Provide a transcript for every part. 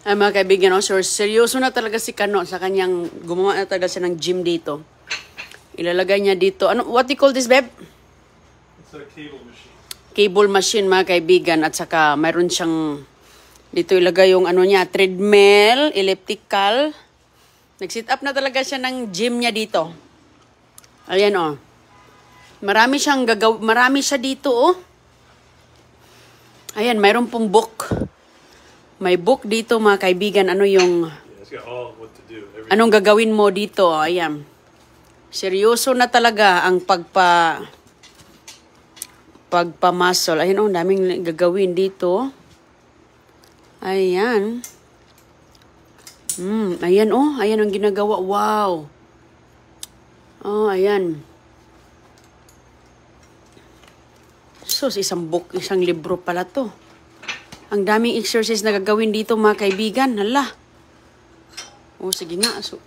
Ay mga kaibigan, no? So, seryoso na talaga si Kano sa kanyang gumawa na talaga siya ng gym dito. Ilalagay niya dito. Ano, what do you call this, babe? It's a cable machine. Cable machine, mga kaibigan. At saka mayroon siyang dito ilagay yung ano niya, treadmill, elliptical. Nag-sit up na talaga siya ng gym niya dito. Ayan, oh. Marami siya dito, oh. Ayan, mayroon pong book. May book dito, mga kaibigan. Ano yung... Yeah, it's got all what to do. Anong gagawin mo dito? Ayan. Seryoso na talaga ang pagpamuscle. Ayan, oh, daming gagawin dito. Ayan. Ayan, oh. Ayan ang ginagawa. Wow. Oh, ayan. Sus, isang libro pala to. Ang daming exercise na gagawin dito, mga kaibigan. Hala. O, sige nga. So,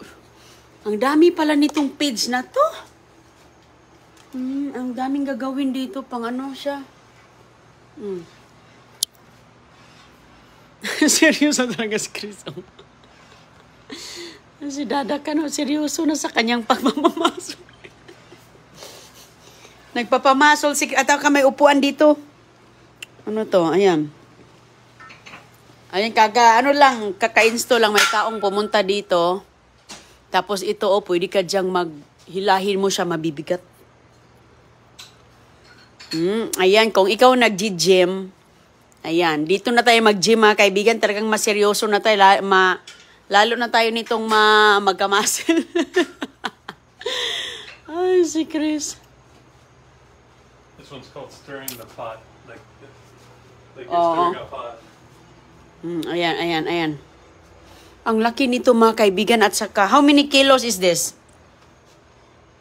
ang dami pala nitong page na to. Ang daming gagawin dito. Pang ano siya. Seryoso talaga si Chris. Si Dada ka, no? Seryoso na sa kanyang pagmamamasol. Nagpapamasol si... At ka may upuan dito. Ano to? Ayan. Ayan, kaka-install lang, may taong pumunta dito. Tapos ito, oh, pwede ka dyang maghilahin mo siya, mabibigat. Ayan, kung ikaw nag-gym, ayan, dito na tayo mag-gym, mga kaibigan. Talagang maseryoso na tayo, lalo na tayo nitong magkamasil. Ay, si Chris. This one's called stirring the pot. Like you're stirring a pot. Ayan. Ang laki nito, mga kaibigan. At saka, how many kilos is this?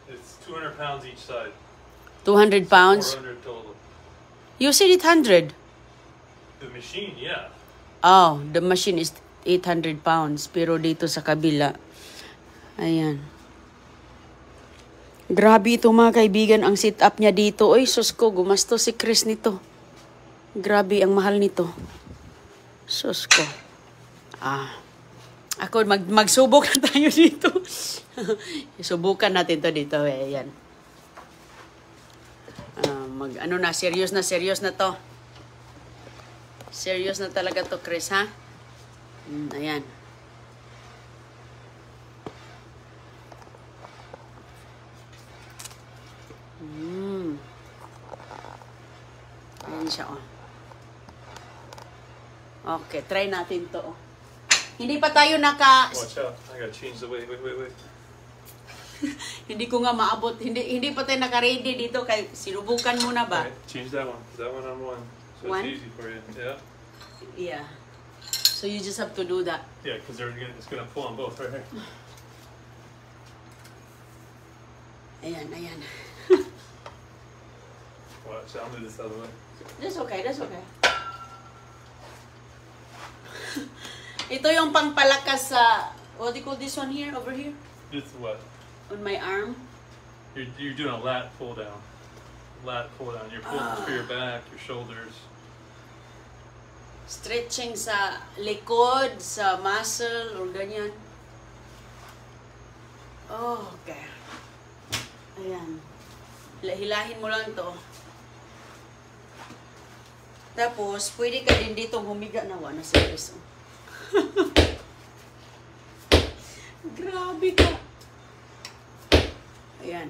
It's 200 pounds each side. 200 pounds? 400 total. You said 800. The machine, yeah. Oh, the machine is 800 pounds. Pero dito sa kabila, ayan. Grabe ito, mga kaibigan, ang sit-up niya dito. Oy, sus ko, gumasto si Chris nito. Grabe, ang mahal nito. Sus ko. Ako, magsubok na tayo dito. Subukan natin to dito. Ayan. Serious na to. Serious na talaga to, Chris, ha? Ayan. Ayan siya, oh. Okay, try natin to, oh. Hindi pa tayo Watch out. I gotta change the way. Wait. Hindi ko nga maabot. Hindi pa tayo naka-ready dito. Kaya sinubukan muna ba? Okay, change that one. That one on one. So One? it's easy for you. Yeah. Yeah. So you just have to do that. Yeah, because it's gonna pull on both right here. Ayan. Watch. I'll do this other way. That's okay. Ito yung pangpalakas sa... What do you call this one here? Over here? This what? On my arm. You're doing a lat pull down. You're pulling for your back, your shoulders. Stretching sa likod, sa muscle, or ganyan. Oh, okay. Ayan. Hilahin mo lang to. Tapos, pwede ka din dito humiga na na serious. Grabe ka. Ayan.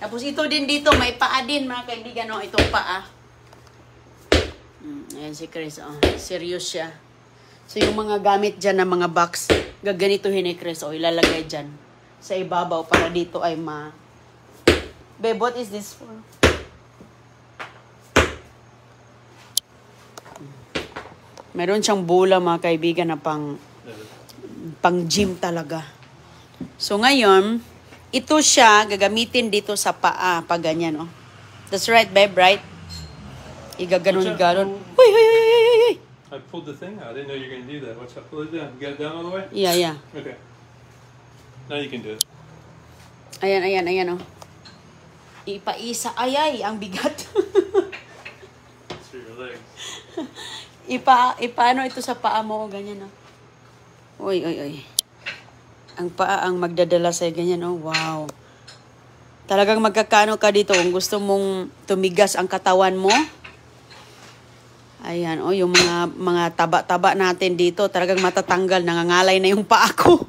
Tapos ito din dito, may paa din, mga kaibigan, no? Itong paa. Ayan si Chris, oh. Serious siya. So yung mga gamit dyan na mga box, gaganituhin ni Chris, oh, ilalagay dyan sa ibabaw para dito ay Babe, what is this for? Meron siyang bola, mga kaibigan, na pang gym talaga. So ngayon, ito siya gagamitin dito sa paa, pag ganyan, oh. That's right, babe, right? Igaganon-ganon. Hoy! I pulled the thing out. I didn't know you were going to do that. Watch out. Pull it down. Get it down all the way? Yeah. Okay. Now you can do it. Ayan, oh. Ipaisa. Ay, ang bigat. It's for your the legs. Ipaano ito sa paa mo, ganyan, no? Uy. Ang paa ang magdadala sa'yo, ganyan, no? Wow. Talagang magkakano ka dito kung gusto mong tumigas ang katawan mo. Ayan, yung mga taba-taba natin dito, talagang matatanggal, nangangalay na yung paa ko.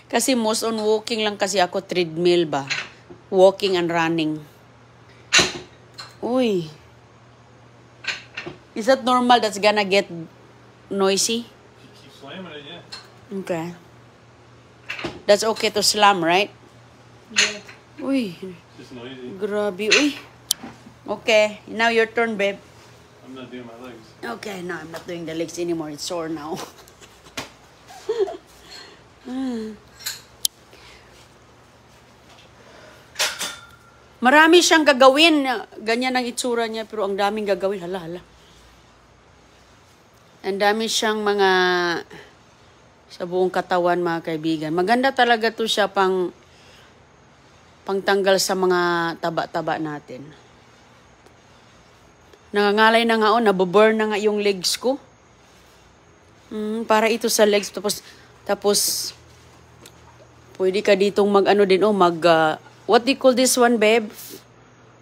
Kasi most on walking lang kasi ako, treadmill ba? Walking and running. Uy. Is that normal that's gonna get noisy? You keep slamming it, yeah. Okay. That's okay to slam, right? Yeah. Uy. Just noisy. Grabe, uy. Okay, now your turn, babe. I'm not doing my legs. Okay, no, I'm not doing the legs anymore. It's sore now. Marami siyang gagawin. Ganyan ang itsura niya, pero ang daming gagawin. Hala. Ang dami siyang mga sa buong katawan, mga kaibigan. Maganda talaga to siya pangtanggal sa mga taba-taba natin. Nangangalay na nga, nabuburn na nga yung legs ko. Para ito sa legs. Tapos pwede ka ditong what do you call this one, babe?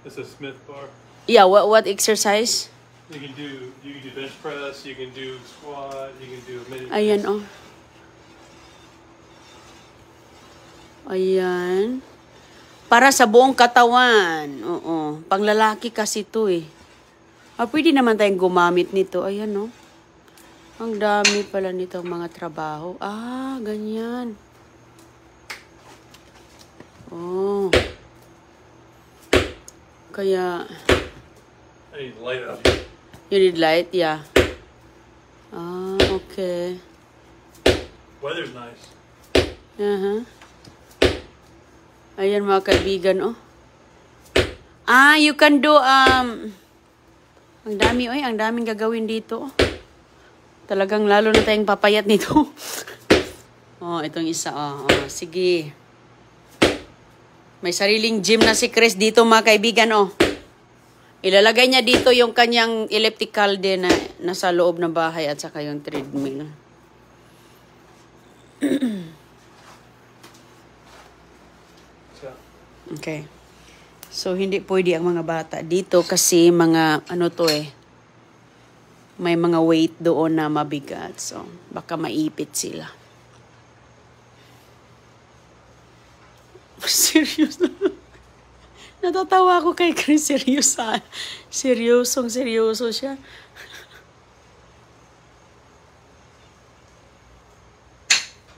It's a Smith bar. Yeah, what exercise? You can do bench press, you can do squat, you can do many Ayan, things. Ayan. Para sa buong katawan. Oo. Panglalaki kasi ito eh. Pwede naman tayong gumamit nito. Ayan, Ang dami pala nito mga trabaho. Ganyan. Oh. Kaya... I need light up here. You need light? Yeah. Okay. Weather's nice. Ayan mga kaibigan, you can do, ang daming gagawin dito. Talagang lalo na tayong papayat nito. Itong isa, sige. May sariling gym na si Chris dito mga kaibigan, Ilalagay niya dito yung kanyang elliptical din na nasa loob ng bahay at saka yung treadmill. Okay. So, hindi pwede ang mga bata dito kasi mga, may mga weight doon na mabigat. So, baka maipit sila. Serious na. Natatawa ako kay Chris. Seryosong seryoso siya.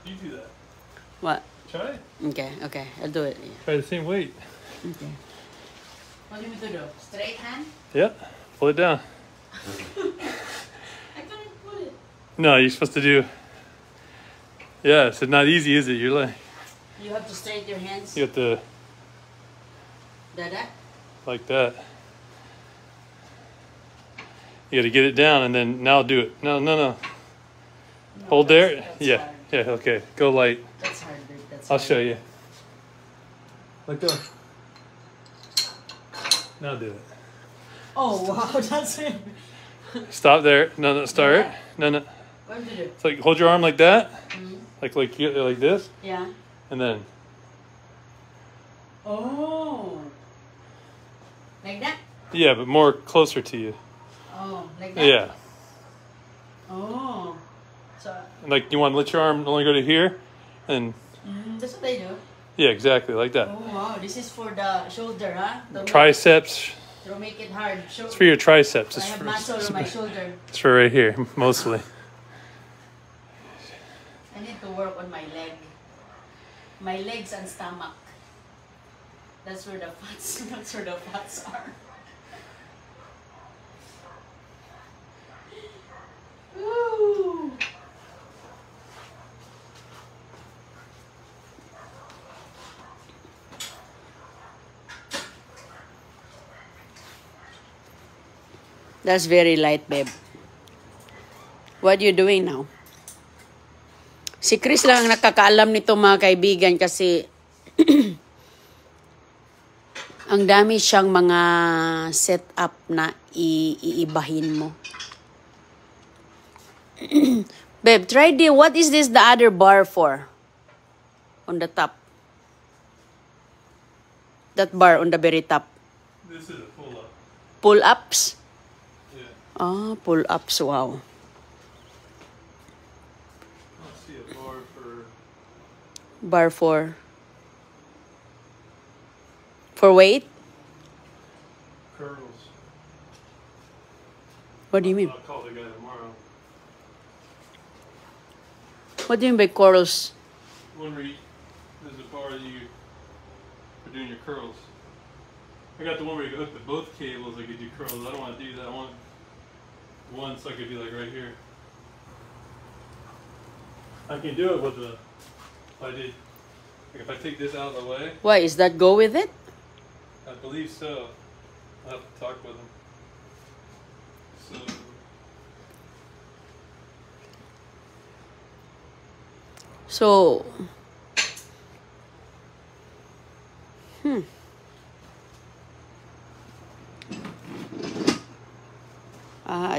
You do that. What? Try. Okay. I'll do it. Yeah. Try the same weight. Okay. What do you want to do? Straight hand? Yeah. Pull it down. I couldn't put it. No, you're supposed to do. Yeah, it's not easy, is it? You're like. You have to straighten your hands. You have to. Like that. You got to get it down and then now do it. No. Hold there. That's Yeah. hard. Yeah. Okay. Go light. That's hard, babe. I'll show you. Let go. Now do it. Oh, wow. That's it. Stop there. No. Start. No. What do you do? It's like hold your arm like that. Like this. Yeah. And then. Oh. Like that? Yeah, but more closer to you. Oh, like that? Yeah. Oh. So. Like you want to let your arm only go to here, and. That's what they do. Yeah, exactly like that. Oh wow, this is for the shoulder, huh? Triceps. To make it hard. It's for your triceps. I have muscle on my shoulder. It's for right here, mostly. I need to work on my leg. My legs and stomach. That's where the fats are. Woo! That's very light, babe. What are you doing now? Si Chris lang ang nakakaalam nito mga kaibigan kasi Ang dami siyang mga setup na iibahin mo. Babe, try what is this the other bar for? On the top. That bar on the very top. This is a pull-up. Pull-ups? Yeah. Ah, pull-ups. Wow. Let's see a bar for... Bar for weight? curls. What do you mean? I'll call the guy tomorrow. What do you mean by curls? One where there's a bar that you for doing your curls. I got the one where you hook both cables. I could do curls. I don't want to do that. I want one so I could be like right here. I can do it with the. If I take this out of the way. Why? Is that go with it? I believe so. I'll have to talk with him. So,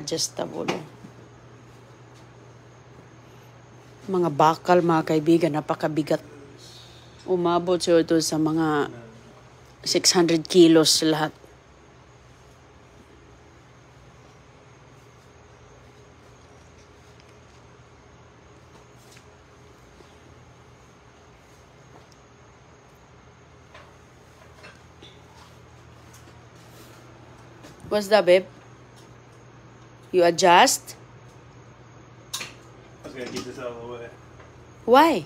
adjustable. Mga bakal, mga kaibigan, napakabigat. Umabot siya ito sa mga 600 kilos lahat. What's that, babe? You adjust? I was gonna get this out of the way Why?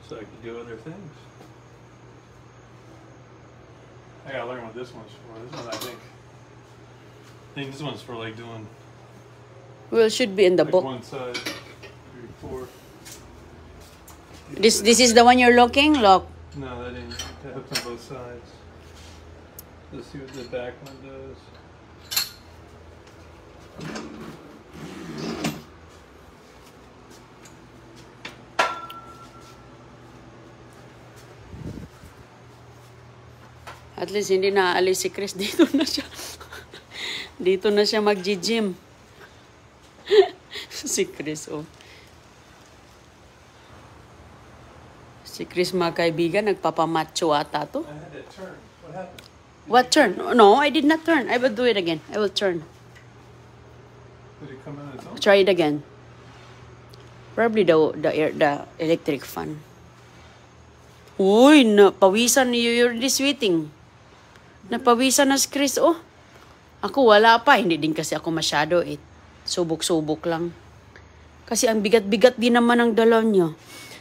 so I can do other things. I gotta learn what this one's for. This one, I think this one's for like doing Well, it should be in the like book. one side, 3, 4. This is the one you're looking? Look. No, that ain't. That hooks on both sides. Let's see what the back one does. At least hindi na aalis si Chris. Dito na siya. Dito na siya mag-gym. Si Chris, oh. Si Chris, mga kaibigan, nagpapamacho ata to. I had that turn. What happened? What turn? No, I did not turn. I will do it again. I will turn. Did it come on its own? Try it again. Probably the electric fan. Uy, napawisan niyo. You're already sweating. Napawisan na si Chris, oh. Ako wala pa. Hindi din kasi ako masyado, eh. Subok-subok lang. Kasi ang bigat-bigat din naman ang dala niya.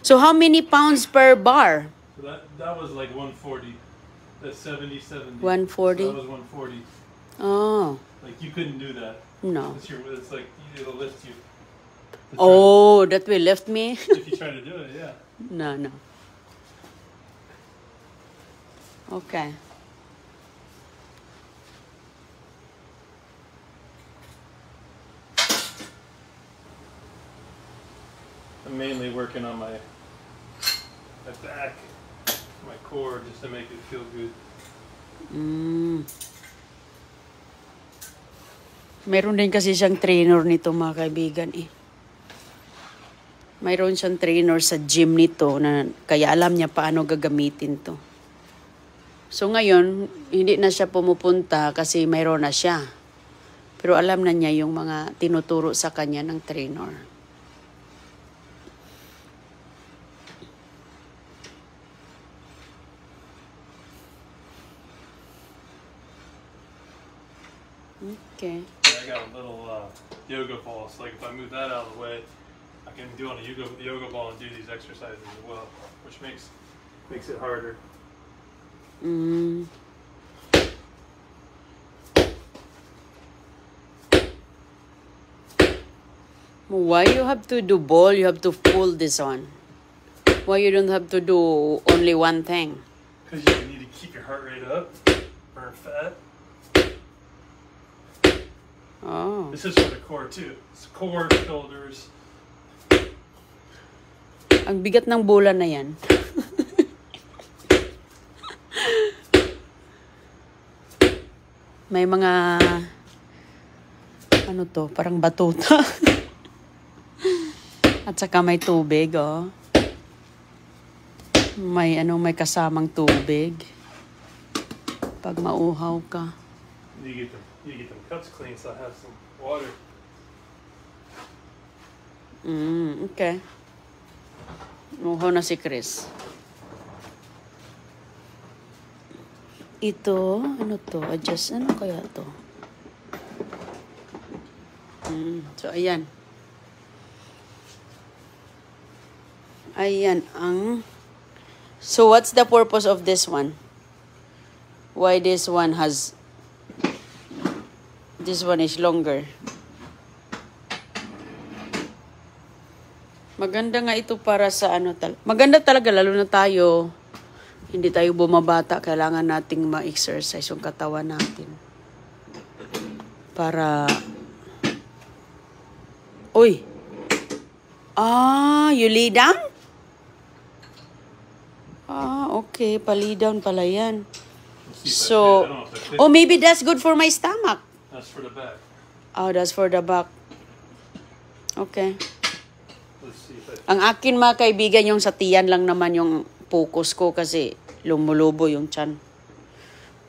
So how many pounds per bar? So that was like 140. That's 70, 70. 140? So that was 140. Oh, Like you couldn't do that. no. It's like it'll lift you. Oh, that will lift me? If you try to do it, yeah. No. Okay. I'm mainly working on my back, my core, just to make it feel good. Meron din kasi siyang trainer nito, mga kaibigan, eh. Mayroon siyang trainer sa gym nito na kaya alam niya paano gagamitin to. So ngayon, hindi na siya pumupunta kasi mayroon na siya. Pero alam na niya yung mga tinuturo sa kanya ng trainer. Okay. I got a little yoga ball, so like if I move that out of the way, I can do on a yoga ball and do these exercises as well, which makes it harder. Why you have to do ball? You have to pull this on. Why you don't have to do only one thing? Because you need to keep your heart rate up, burn fat. Oh. This is for the core too. It's core, shoulders. Ang bigat ng bola na yan. May mga, ano to, parang batuta. At saka may tubig, oh. May kasamang tubig. Pag mauhaw ka. You get them cups clean, so I have some water. Okay. Uhaw na si Chris. Ito, ano to? Adjust, ano kaya to? So, ayan. Ayan ang... So, what's the purpose of this one? Why this one has... This one is longer. Maganda nga ito para sa ano maganda talaga, lalo na tayo. Hindi tayo bumabata. Kailangan nating ma-exercise yung katawan natin. Para... Uy! You lay down? Okay. Pali down pala yan. So, maybe that's good for my stomach. That's for the back. Oh, that's for the back. Okay. Let's see if Ang akin mga kaibigan, yung sa tiyan lang naman yung focus ko kasi lumulubo yung tiyan.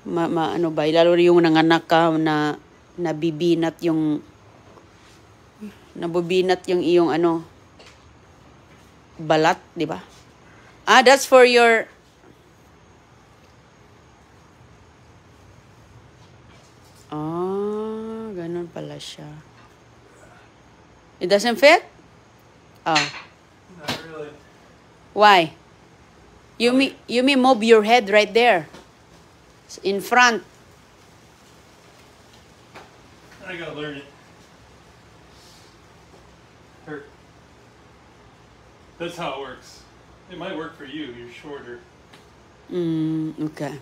Ano ba? Lalo yung nanganak ka na nabibinat yung iyong balat, di ba? That's for your... Ganun pala siya. It doesn't fit? Not really. Why? You mean move your head right there. In front. I gotta learn it. That's how it works. It might work for you. You're shorter. Okay.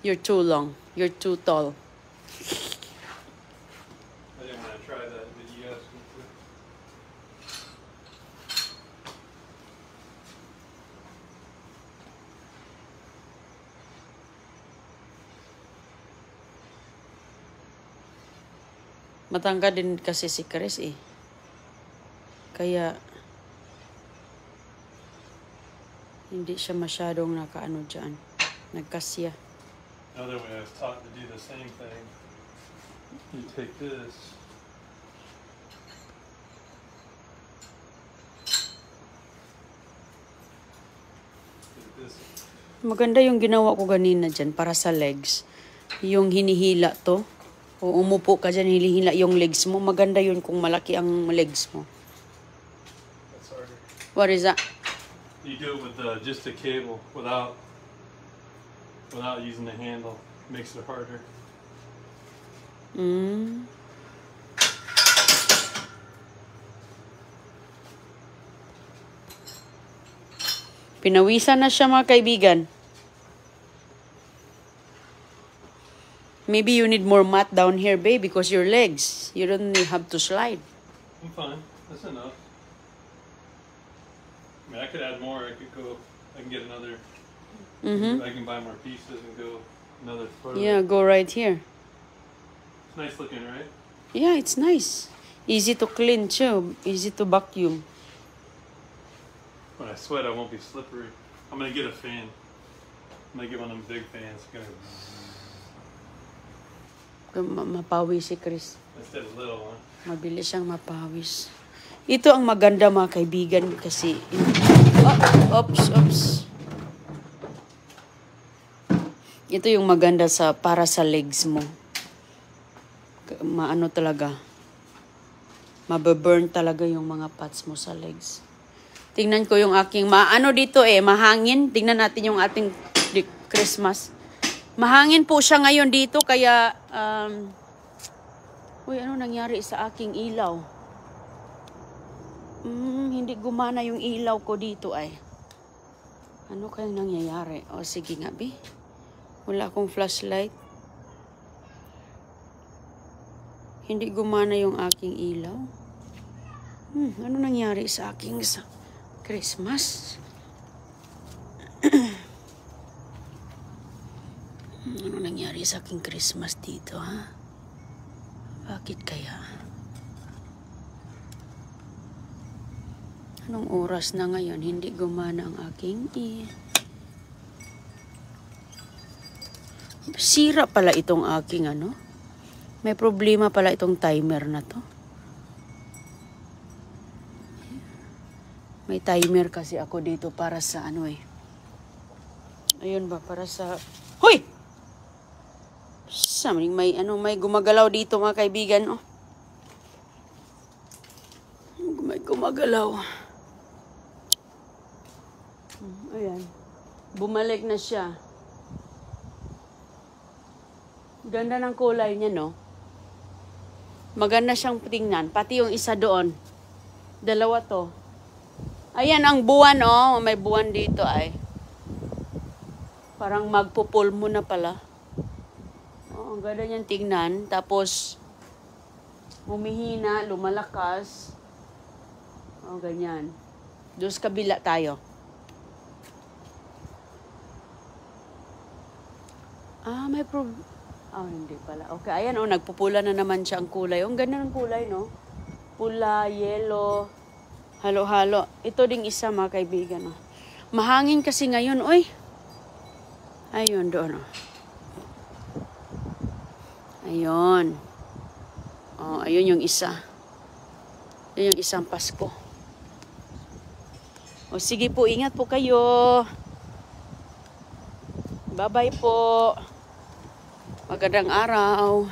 You're too long. You're too tall. I didn't want to try that, but you asked me to. Matangkad din kasi si Chris eh. Kaya hindi siya masyadong nakaano dyan. Nagkasya. Another way I was taught to do the same thing. You take this. Take this. Maganda yung ginawa ko ganina dyan para sa legs. Yung hinihila to. O umupo ka dyan, hinihila yung legs mo. Maganda yun kung malaki ang legs mo. That's harder. What is that? You do it with just a cable without using the handle. Makes it harder. Pinawisan na siya mga kaibigan. Maybe you need more mat down here, babe, because your legs, you don't have to slide. I'm fine. That's enough. I mean, I could add more. I can get another. I can buy more pieces and go another foot. Yeah, go right here. It's nice looking, right? Yeah, it's nice. Easy to clean too. Easy to vacuum. When I sweat, I won't be slippery. I'm gonna get a fan. I'm gonna get one of them big fans. Mapawis si Chris. Instead of little one. Mabilis siyang mapawis. Ito ang maganda mga kaibigan kasi... Oops. Ito yung maganda para sa legs mo. Maano talaga. Mababurn talaga yung mga parts mo sa legs. Tingnan ko yung aking... Maano dito mahangin. Tingnan natin yung ating Christmas. Mahangin po siya ngayon dito kaya... ano nangyari sa aking ilaw? Hindi gumana yung ilaw ko dito ay. Ano kayang nangyayari? Sige nga, Bi. Wala akong flashlight. Hindi gumana yung aking ilaw. Ano nangyari sa aking Christmas? Ano nangyari sa aking Christmas dito, ha? Bakit kaya? Anong oras na ngayon? Hindi gumana ang aking Sira pala itong aking ano. May problema pala itong timer na to. May timer kasi ako dito para sa ano eh. Ayun ba, para sa... Hoy! May gumagalaw dito mga kaibigan, oh. May gumagalaw. Ayan. Bumalik na siya. Ganda ng kulay niya, no? Maganda siyang tingnan. Pati yung isa doon. Dalawa to. Ayan ang buwan, oh. May buwan dito, ay. Parang magpupulmo na pala. Oh, ang ganda niyang tingnan. Tapos, humihina, lumalakas. Oh, ganyan. Doon sa kabila tayo. May hindi pala. Okay, ayan, oh, nagpupula na naman siya ang kulay. Ang ganda ng kulay, no? Pula, yellow, halo-halo. Ito ding isa, mga kaibigan, oh. Mahangin kasi ngayon, oy. Ayun, doon, oh. Ayun. Oh, ayun yung isa. Ayun yung isang Pasko. O, sige po, ingat po kayo. Bye-bye po. Magandang araw.